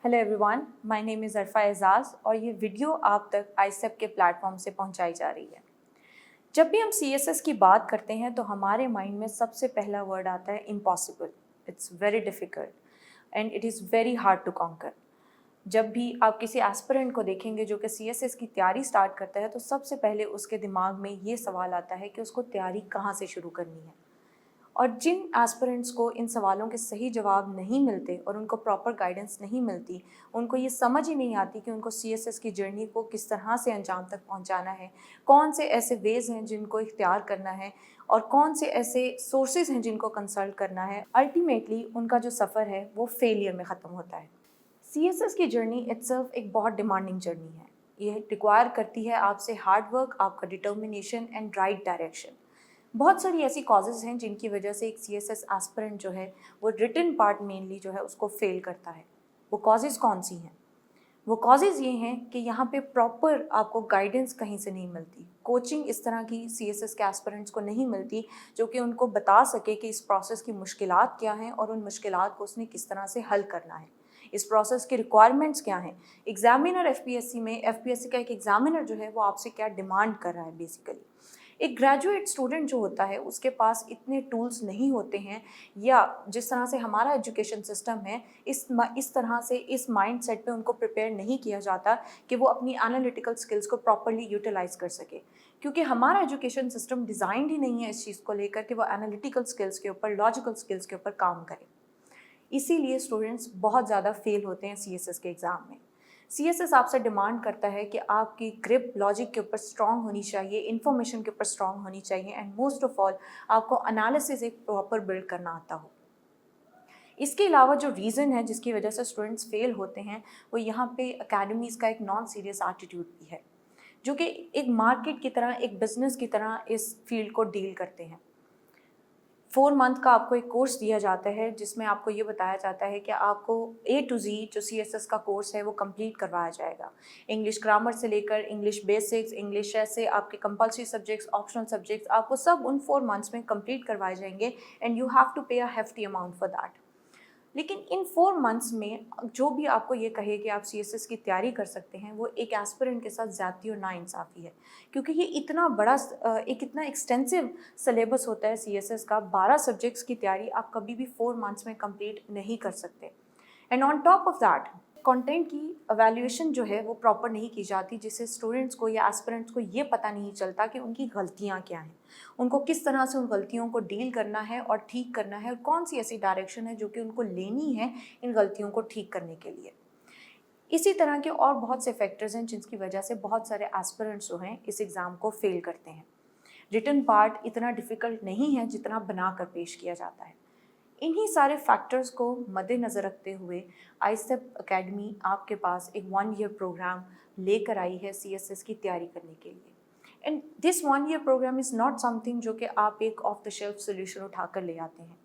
Hello everyone, my name is Arfa Ejaz और ये video आप तक आईसेप के प्लेटफॉर्म से पहुंचाई जा रही है। जब भी हम सीएसएस की बात करते हैं तो हमारे माइंड में सबसे पहला वर्ड आता है impossible. It's very difficult and it is very hard to conquer. जब भी आप किसी एस्पिरेंट को देखेंगे जो कि सीएसएस की तैयारी स्टार्ट करता है तो सबसे पहले उसके दिमाग में ये सवाल आता है कि उसको तैयारी कहाँ से शुरू करनी है। और जिन एस्पिरेंट्स को इन सवालों के सही जवाब नहीं मिलते और उनको प्रॉपर गाइडेंस नहीं मिलती, उनको ये समझ ही नहीं आती कि उनको सीएसएस की जर्नी को किस तरह से अंजाम तक पहुंचाना है, कौन से ऐसे वेज़ हैं जिनको इख्तियार करना है और कौन से ऐसे सोर्सेज हैं जिनको कंसल्ट करना है। अल्टीमेटली उनका जो सफ़र है वो फेलियर में ख़त्म होता है। सीएसएस की जर्नी इट्सेल्फ एक बहुत डिमांडिंग जर्नी है। ये रिक्वायर करती है आपसे हार्ड वर्क, आपका डिटर्मिनेशन एंड राइट डायरेक्शन। बहुत सारी ऐसी कॉजेज़ हैं जिनकी वजह से एक सीएसएस एस्पिरेंट जो है वो रिटन पार्ट मेनली जो है उसको फेल करता है। वो कॉजेज़ कौन सी हैं? वो कॉजेज़ ये हैं कि यहाँ पे प्रॉपर आपको गाइडेंस कहीं से नहीं मिलती। कोचिंग इस तरह की सीएसएस के एस्पिरेंट्स को नहीं मिलती जो कि उनको बता सके कि इस प्रोसेस की मुश्किलात क्या हैं और उन मुश्किलात को उसने किस तरह से हल करना है। इस प्रोसेस की रिक्वायरमेंट्स क्या हैं? एग्जामिनर एफपीएससी का एक एग्जामिनर जो है वो आपसे क्या डिमांड कर रहा है बेसिकली। एक ग्रेजुएट स्टूडेंट जो होता है उसके पास इतने टूल्स नहीं होते हैं, या जिस तरह से हमारा एजुकेशन सिस्टम है इस तरह से इस माइंडसेट पे उनको प्रिपेयर नहीं किया जाता कि वो अपनी एनालिटिकल स्किल्स को प्रॉपर्ली यूटिलाइज कर सके। क्योंकि हमारा एजुकेशन सिस्टम डिज़ाइंड ही नहीं है इस चीज़ को लेकर कि वो एनालिटिकल स्किल्स के ऊपर, लॉजिकल स्किल्स के ऊपर काम करे। इसीलिए स्टूडेंट्स बहुत ज़्यादा फेल होते हैं सीएसएस के एग्ज़ाम में। सीएसएस आपसे डिमांड करता है कि आपकी ग्रिप लॉजिक के ऊपर स्ट्रांग होनी चाहिए, इन्फॉर्मेशन के ऊपर स्ट्रांग होनी चाहिए एंड मोस्ट ऑफ ऑल आपको एनालिसिस एक प्रॉपर बिल्ड करना आता हो। इसके अलावा जो रीज़न है जिसकी वजह से स्टूडेंट्स फेल होते हैं वो यहाँ पे अकेडमीज़ का एक नॉन सीरियस एटीट्यूड भी है, जो कि एक मार्केट की तरह, एक बिजनेस की तरह इस फील्ड को डील करते हैं। 4 मंथ का आपको एक कोर्स दिया जाता है जिसमें आपको ये बताया जाता है कि आपको A to Z जो CSS का कोर्स है वो कंप्लीट करवाया जाएगा। इंग्लिश ग्रामर से लेकर इंग्लिश बेसिक्स, इंग्लिश ऐसे, आपके कंपल्सरी सब्जेक्ट्स, ऑप्शनल सब्जेक्ट्स, आपको सब उन 4 मंथ्स में कंप्लीट करवाए जाएंगे एंड यू हैव टू पे अ हेफ्टी अमाउंट फॉर दैट। लेकिन इन 4 मंथ्स में जो भी आपको ये कहे कि आप सीएसएस की तैयारी कर सकते हैं, वो एक एस्पिरेंट के साथ ज़्यादती और नाइंसाफ़ी है। क्योंकि ये इतना बड़ा एक इतना एक्सटेंसिव सिलेबस होता है सीएसएस का, 12 सब्जेक्ट्स की तैयारी आप कभी भी 4 मंथ्स में कंप्लीट नहीं कर सकते। And on top of that content की एवेल्यूएशन जो है वो प्रॉपर नहीं की जाती, जिससे स्टूडेंट्स को या एस्पिरेंट्स को ये पता नहीं चलता कि उनकी गलतियाँ क्या हैं, उनको किस तरह से उन गलतियों को डील करना है और ठीक करना है, और कौन सी ऐसी डायरेक्शन है जो कि उनको लेनी है इन गलतियों को ठीक करने के लिए। इसी तरह के और बहुत से फैक्टर्स हैं जिनकी वजह से बहुत सारे एस्पिरेंट्स जो हैं इस एग्ज़ाम को फेल करते हैं। रिटन पार्ट इतना डिफ़िकल्ट नहीं है जितना बनाकर पेश किया जाता है। इन्हीं सारे फैक्टर्स को मद्देनज़र रखते हुए आईसेप एकेडमी आपके पास एक 1 ईयर प्रोग्राम लेकर आई है सीएसएस की तैयारी करने के लिए। And this 1 year programme is not something जो कि आप एक ऑफ द शेल्फ सोल्यूशन उठा कर ले आते हैं।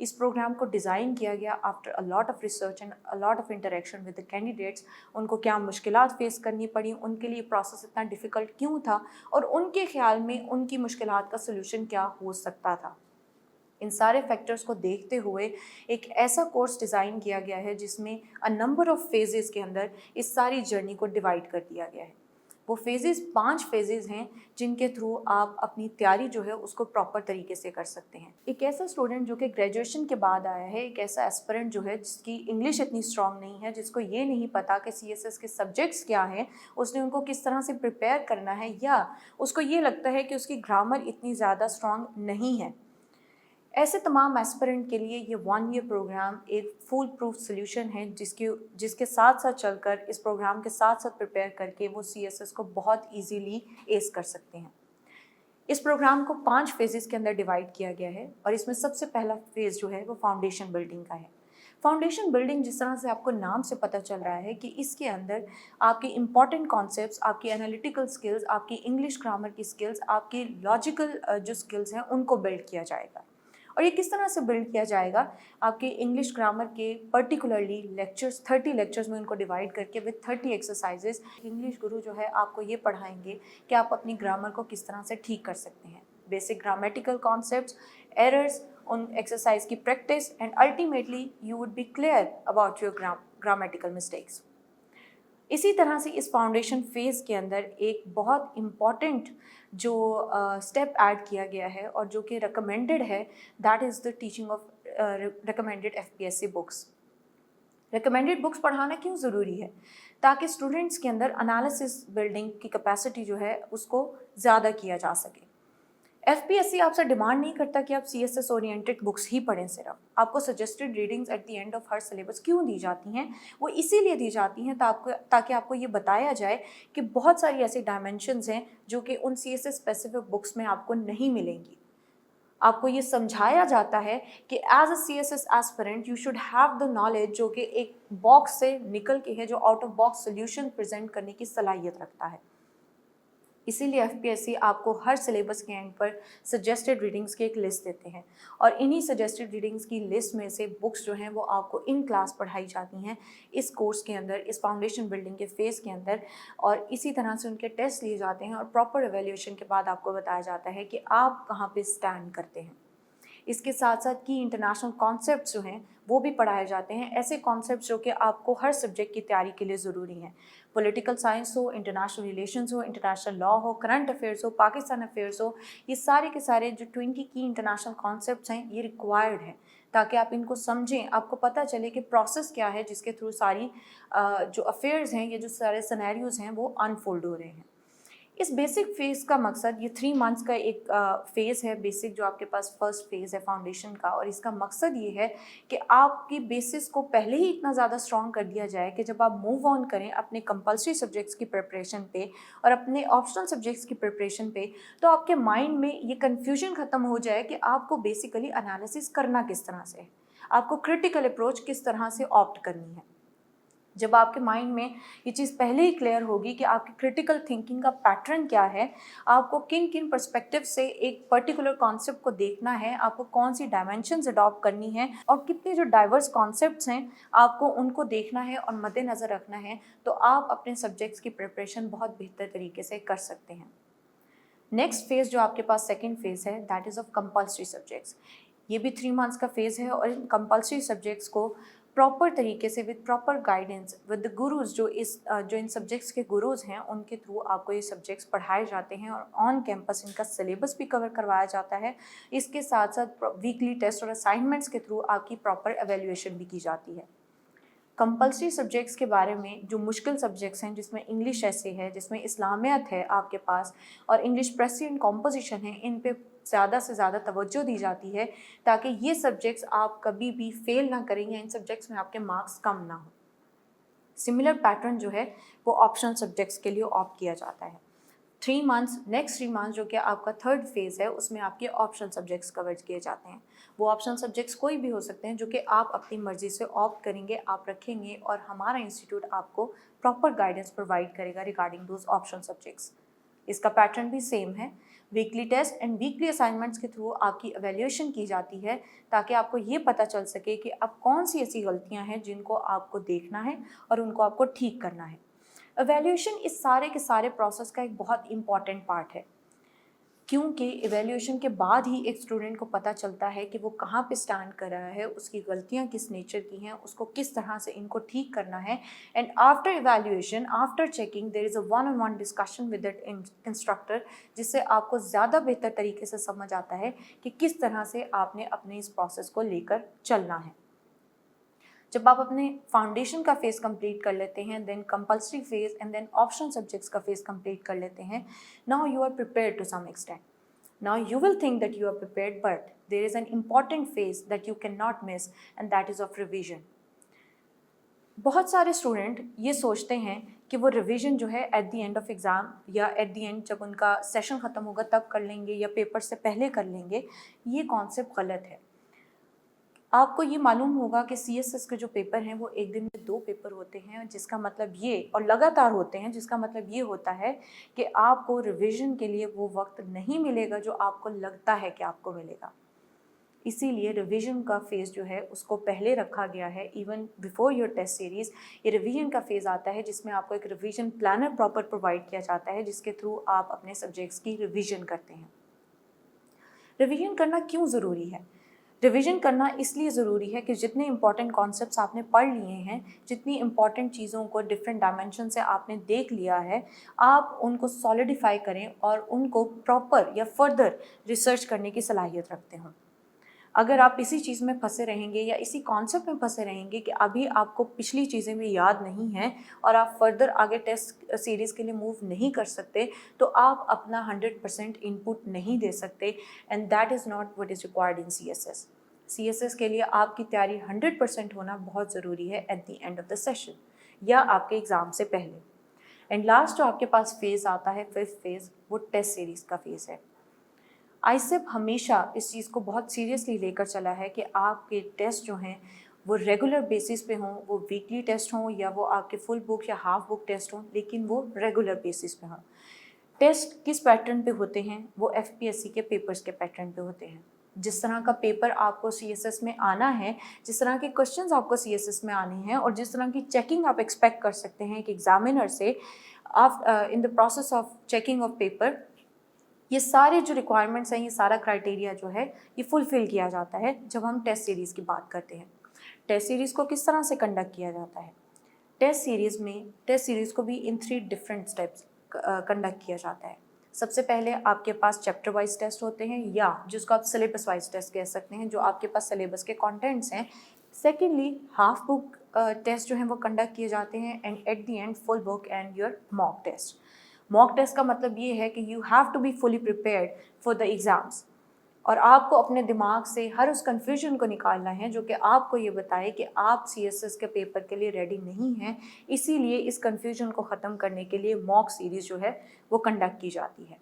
इस प्रोग्राम को डिज़ाइन किया गया after a lot of research and a lot of interaction with the candidates. उनको क्या मुश्किलात फेस करनी पड़ी, उनके लिए प्रोसेस इतना डिफ़िकल्ट क्यों था, और उनके ख़्याल में उनकी मुश्किलात का सोल्यूशन क्या हो सकता था। इन सारे फैक्टर्स को देखते हुए एक ऐसा कोर्स डिज़ाइन किया गया है जिसमें अ नंबर ऑफ फेजेस के अंदर इस सारी जर्नी को डिवाइड कर दिया गया है। वो फेजेस 5 फेजेस हैं जिनके थ्रू आप अपनी तैयारी जो है उसको प्रॉपर तरीके से कर सकते हैं। एक ऐसा स्टूडेंट जो कि ग्रेजुएशन के बाद आया है, एक ऐसा एस्पिरेंट जो है जिसकी इंग्लिश इतनी स्ट्रांग नहीं है, जिसको ये नहीं पता कि सीएसएस के सब्जेक्ट्स क्या हैं, उसने उनको किस तरह से प्रिपेयर करना है, या उसको ये लगता है कि उसकी ग्रामर इतनी ज़्यादा स्ट्रांग नहीं है, ऐसे तमाम एस्पिरेंट के लिए ये 1 ईयर प्रोग्राम एक फुल प्रूफ सोल्यूशन है जिसके साथ साथ चलकर, इस प्रोग्राम के साथ साथ प्रिपेयर करके वो सीएसएस को बहुत इजीली एस कर सकते हैं। इस प्रोग्राम को 5 फेजेस के अंदर डिवाइड किया गया है और इसमें सबसे पहला फेज़ जो है वो फाउंडेशन बिल्डिंग का है। फाउंडेशन बिल्डिंग, जिस तरह से आपको नाम से पता चल रहा है कि इसके अंदर आपके इंपॉर्टेंट कॉन्सेप्ट्स, आपकी एनालिटिकल स्किल्स, आपकी इंग्लिश ग्रामर की स्किल्स, आपकी लॉजिकल जो स्किल्स हैं उनको बिल्ड किया जाएगा। और ये किस तरह से बिल्ड किया जाएगा? आपके इंग्लिश ग्रामर के पर्टिकुलरली लेक्चर्स, 30 लेक्चर्स में उनको डिवाइड करके विद 30 एक्सरसाइजेज इंग्लिश गुरु जो है आपको ये पढ़ाएंगे कि आप अपनी ग्रामर को किस तरह से ठीक कर सकते हैं। बेसिक ग्रामेटिकल कॉन्सेप्ट्स, एरर्स, उन एक्सरसाइज की practice, and ultimately you would be clear about your grammatical mistakes. इसी तरह से इस फाउंडेशन फेज़ के अंदर एक बहुत इम्पॉर्टेंट जो स्टेप ऐड किया गया है और जो कि रिकमेंडेड है, that is the teaching of recommended FPSC books. Recommended books पढ़ाना क्यों ज़रूरी है? ताकि स्टूडेंट्स के अंदर एनालिसिस बिल्डिंग की कैपेसिटी जो है उसको ज़्यादा किया जा सके। एफपीएससी आपसे डिमांड नहीं करता कि आप सीएसएस ओरिएंटेड बुक्स ही पढ़ें सिर्फ। आपको suggested readings eight the end of her syllabus क्यों दी जाती हैं? वो इसीलिए दी जाती हैं ताकि आपको ये बताया जाए कि बहुत सारी ऐसी डायमेंशंस हैं जो कि उन सीएसएस स्पेसिफिक बुक्स में आपको नहीं मिलेंगी। आपको ये समझाया जाता है कि as a CSS aspirant you should have the knowledge जो कि एक बॉक्स से निकल के है, जो out of box solution present करने की सलाहियत रखता है। इसीलिए एफपीएससी आपको हर सिलेबस के एंड पर सजेस्टेड रीडिंग्स की एक लिस्ट देते हैं और इन्हीं सजेस्टेड रीडिंग्स की लिस्ट में से बुक्स जो हैं वो आपको इन क्लास पढ़ाई जाती हैं इस कोर्स के अंदर, इस फाउंडेशन बिल्डिंग के फेज़ के अंदर, और इसी तरह से उनके टेस्ट लिए जाते हैं और प्रॉपर एवेल्यूएशन के बाद आपको बताया जाता है कि आप कहाँ पे स्टैंड करते हैं। इसके साथ साथ की इंटरनेशनल कॉन्सेप्ट्स जो हैं वो भी पढ़ाए जाते हैं, ऐसे कॉन्सेप्ट्स जो कि आपको हर सब्जेक्ट की तैयारी के लिए ज़रूरी हैं। पॉलिटिकल साइंस हो, इंटरनेशनल रिलेशंस हो, इंटरनेशनल लॉ हो, करंट अफेयर्स हो, पाकिस्तान अफेयर्स हो, ये सारे के सारे जो 20 की इंटरनेशनल कॉन्सेप्ट्स हैं ये रिक्वायर्ड हैं ताकि आप इनको समझें, आपको पता चले कि प्रोसेस क्या है जिसके थ्रू सारी जो अफेयर्स हैं, ये जो सारे सिनेरियोज़ हैं वो अनफोल्ड हो रहे हैं। इस बेसिक फेज़ का मकसद, ये 3 मंथ्स का एक फ़ेज़ है बेसिक जो आपके पास फर्स्ट फ़ेज़ है फाउंडेशन का, और इसका मकसद ये है कि आपकी बेसिस को पहले ही इतना ज़्यादा स्ट्रॉन्ग कर दिया जाए कि जब आप मूव ऑन करें अपने कंपल्सरी सब्जेक्ट्स की प्रिपरेशन पे और अपने ऑप्शनल सब्जेक्ट्स की प्रिपरेशन पे, तो आपके माइंड में ये कन्फ्यूजन ख़त्म हो जाए कि आपको बेसिकली एनालिसिस करना किस तरह से है, आपको क्रिटिकल अप्रोच किस तरह से ऑप्ट करनी है। जब आपके माइंड में ये चीज़ पहले ही क्लियर होगी कि आपकी क्रिटिकल थिंकिंग का पैटर्न क्या है, आपको किन किन पर्सपेक्टिव से एक पर्टिकुलर कॉन्सेप्ट को देखना है, आपको कौन सी डायमेंशंस अडॉप्ट करनी है और कितने जो डाइवर्स कॉन्सेप्ट्स हैं आपको उनको देखना है और मद्देनज़र रखना है, तो आप अपने सब्जेक्ट्स की प्रिपरेशन बहुत बेहतर तरीके से कर सकते हैं। नेक्स्ट फेज़ जो आपके पास सेकेंड फेज़ है, that is of compulsory subjects. ये भी 3 मंथ्स का फेज़ है और इन कंपल्सरी सब्जेक्ट्स को प्रॉपर तरीके से with proper guidance with the gurus जो इन सब्जेक्ट्स के गुरुज हैं उनके थ्रू आपको ये सब्जेक्ट्स पढ़ाए जाते हैं और ऑन कैंपस इनका सिलेबस भी कवर करवाया जाता है। इसके साथ साथ वीकली टेस्ट और असाइनमेंट्स के थ्रू आपकी प्रॉपर एवेल्यूएशन भी की जाती है। कंपल्सरी सब्जेक्ट्स के बारे में जो मुश्किल सब्जेक्ट्स हैं, जिसमें इंग्लिश ऐसे है, जिसमें इस्लामियत है आपके पास और इंग्लिश प्रेसिडेंट कॉम्पोजिशन है, इन पे ज़्यादा से ज़्यादा तवज्जो दी जाती है ताकि ये सब्जेक्ट्स आप कभी भी फेल ना करें या इन सब्जेक्ट्स में आपके मार्क्स कम ना हो। सिमिलर पैटर्न जो है वो ऑप्शनल सब्जेक्ट्स के लिए ऑप्ट किया जाता है। 3 मंथ्स, नेक्स्ट 3 मंथ्स जो कि आपका थर्ड फेज़ है, उसमें आपके ऑप्शनल सब्जेक्ट्स कवर किए जाते हैं। वो ऑप्शनल सब्जेक्ट्स कोई भी हो सकते हैं जो कि आप अपनी मर्ज़ी से ऑप्ट करेंगे, आप रखेंगे और हमारा इंस्टीट्यूट आपको प्रॉपर गाइडेंस प्रोवाइड करेगा रिगार्डिंग दोज ऑप्शनल सब्जेक्ट्स। इसका पैटर्न भी सेम है, weekly test and weekly assignments के थ्रू आपकी एवेल्यूएशन की जाती है ताकि आपको ये पता चल सके कि अब कौन सी ऐसी गलतियाँ हैं जिनको आपको देखना है और उनको आपको ठीक करना है। एवेल्यूएशन इस सारे के सारे प्रोसेस का एक बहुत इंपॉर्टेंट पार्ट है, क्योंकि एवेल्यूएशन के बाद ही एक स्टूडेंट को पता चलता है कि वो कहाँ पे स्टैंड कर रहा है, उसकी गलतियाँ किस नेचर की हैं, उसको किस तरह से इनको ठीक करना है। And after evaluation, after checking, there is a one on one discussion with that instructor, जिससे आपको ज़्यादा बेहतर तरीके से समझ आता है कि किस तरह से आपने अपने इस प्रोसेस को लेकर चलना है। जब आप अपने फाउंडेशन का फेज़ कंप्लीट कर लेते हैं, then compulsory phase and then optional subjects का फेज़ कंप्लीट कर लेते हैं, now you are prepared to some extent. Now you will think that you are prepared, but there is an important phase that you can not miss and that is of revision. बहुत सारे student ये सोचते हैं कि वो revision जो है eight the end of exam या एट द एंड जब उनका सेशन ख़त्म होगा तब कर लेंगे या पेपर से पहले कर लेंगे। ये कॉन्सेप्ट गलत है। आपको ये मालूम होगा कि सीएसएस के जो पेपर हैं वो एक दिन में 2 पेपर होते हैं, जिसका मतलब ये, और लगातार होते हैं, जिसका मतलब ये होता है कि आपको रिवीजन के लिए वो वक्त नहीं मिलेगा जो आपको लगता है कि आपको मिलेगा। इसीलिए रिवीजन का फेज़ जो है उसको पहले रखा गया है। Even before your test series ये रिवीजन का फेज़ आता है जिसमें आपको एक रिवीजन प्लानर प्रॉपर प्रोवाइड किया जाता है, जिसके थ्रू आप अपने सब्जेक्ट्स की रिवीजन करते हैं। रिवीजन करना क्यों ज़रूरी है? रिवीजन करना इसलिए ज़रूरी है कि जितने इंपॉर्टेंट कॉन्सेप्ट्स आपने पढ़ लिए हैं, जितनी इंपॉर्टेंट चीज़ों को डिफरेंट डायमेंशन से आपने देख लिया है, आप उनको सॉलिडिफाई करें और उनको प्रॉपर या फर्दर रिसर्च करने की सलाहियत रखते हों। अगर आप इसी चीज़ में फंसे रहेंगे या इसी कॉन्सेप्ट में फंसे रहेंगे कि अभी आपको पिछली चीज़ें भी याद नहीं हैं और आप फर्दर आगे टेस्ट सीरीज़ के लिए मूव नहीं कर सकते, तो आप अपना 100% इनपुट नहीं दे सकते, and that is not what is required in CSS के लिए आपकी तैयारी 100% होना बहुत ज़रूरी है eight the end of the session या आपके एग्ज़ाम से पहले। एंड लास्ट जो आपके पास फेज़ आता है, 5th फेज़, वो टेस्ट सीरीज़ का फेज़ है। आईसेप हमेशा इस चीज़ को बहुत सीरियसली लेकर चला है कि आपके टेस्ट जो हैं वो रेगुलर बेसिस पे हों, वो वीकली टेस्ट हों या वो आपके फुल बुक या हाफ बुक टेस्ट हों, लेकिन वो रेगुलर बेसिस पे हों। टेस्ट किस पैटर्न पे होते हैं? वो FPSC के पेपर्स के पैटर्न पे होते हैं। जिस तरह का पेपर आपको CSS में आना है, जिस तरह के क्वेश्चंस आपको CSS में आने हैं और जिस तरह की चेकिंग आप एक्सपेक्ट कर सकते हैं एक एग्जामिनर से in the process of checking of paper, ये सारे जो रिक्वायरमेंट्स हैं, ये सारा क्राइटेरिया जो है ये फुलफ़िल किया जाता है जब हम टेस्ट सीरीज़ की बात करते हैं। टेस्ट सीरीज़ को किस तरह से कंडक्ट किया जाता है? टेस्ट सीरीज़ को भी इन 3 डिफरेंट स्टेप्स कंडक्ट किया जाता है। सबसे पहले आपके पास चैप्टर वाइज टेस्ट होते हैं या जिसको आप सिलेबस वाइज टेस्ट कह सकते हैं, जो आपके पास सिलेबस के कंटेंट्स हैं। सेकेंडली हाफ बुक टेस्ट जो हैं वो कंडक्ट किए जाते हैं, and at the end full book and your mock test. Mock test का मतलब ये है कि you have to be fully prepared for the exams, और आपको अपने दिमाग से हर उस कन्फ्यूजन को निकालना है जो कि आपको ये बताए कि आप CSS के पेपर के लिए रेडी नहीं हैं। इसीलिए इस कन्फ्यूजन को ख़त्म करने के लिए मॉक सीरीज़ जो है वो कंडक्ट की जाती है।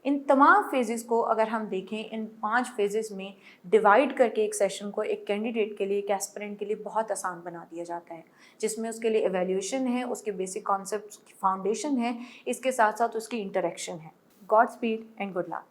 इन तमाम फेजेस को अगर हम देखें, इन 5 फेजेस में डिवाइड करके एक सेशन को एक कैंडिडेट के लिए, एक एस्पिरेंट के लिए बहुत आसान बना दिया जाता है, जिसमें उसके लिए एवेल्यूएशन है, उसके बेसिक कॉन्सेप्ट्स की फाउंडेशन है, इसके साथ साथ उसकी इंटरेक्शन है। God speed and good luck.